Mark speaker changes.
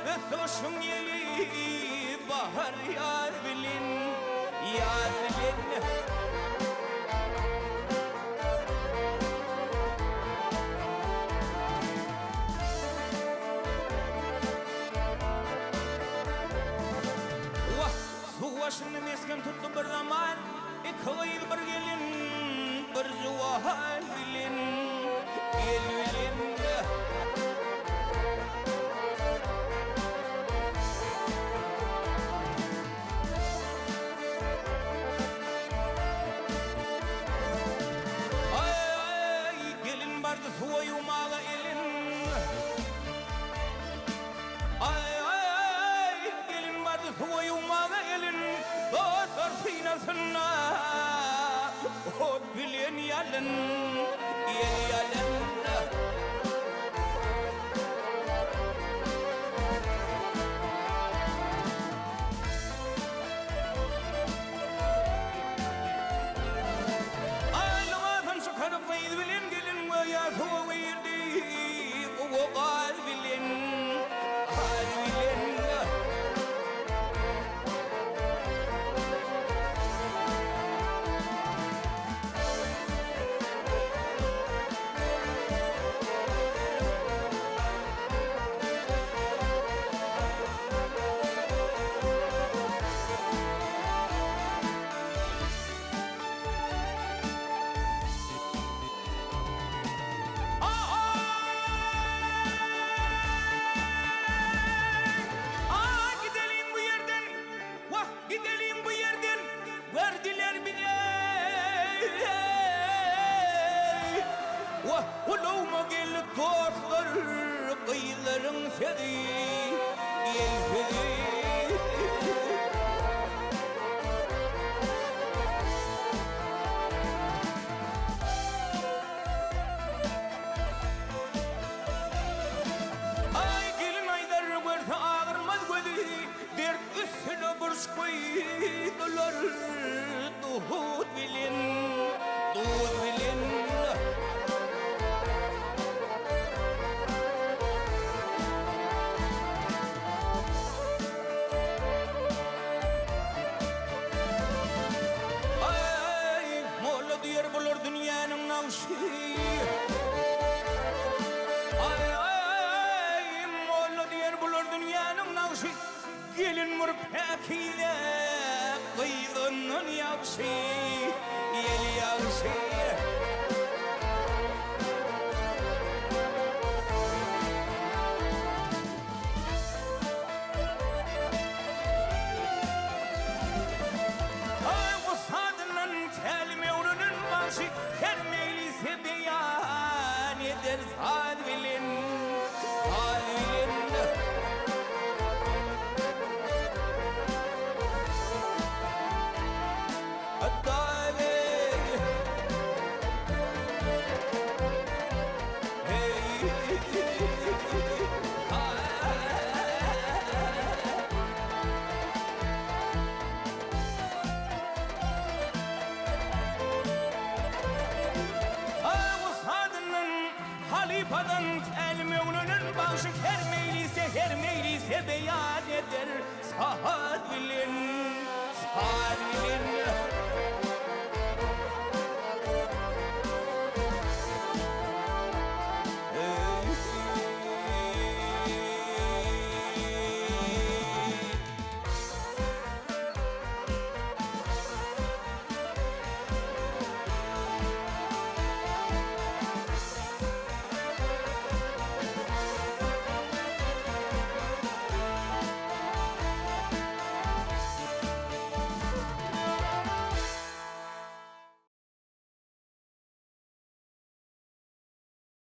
Speaker 1: Soşum yeli bahar yar bilin, yar bilin. Vah, su başını mesken tuttu bir zaman, İkayıl bir gelin, bir juval bilin, el bilin. Suyu mağa elin, ay gelin vardı suyu mağa elin, dostlar sinasına o bilen yalın, el yalın. Dostlar kıyıların sedi, yelpedi. Ay gelin aydar varsa ağırmaz gözü, dert üstüne burç koydular. Duhut bilin, duhut bilin. Dünyanın navşı, ay molla diyer bulur dünyanın navşı, gelin mürpekiyle kıyığının yavşı, yel yavşı. Her meclise beyan eder zat bilin, zat bilin. Halifadan elmevnunun başı her meclise beyan eder. Sahat bilin, sahat bilin.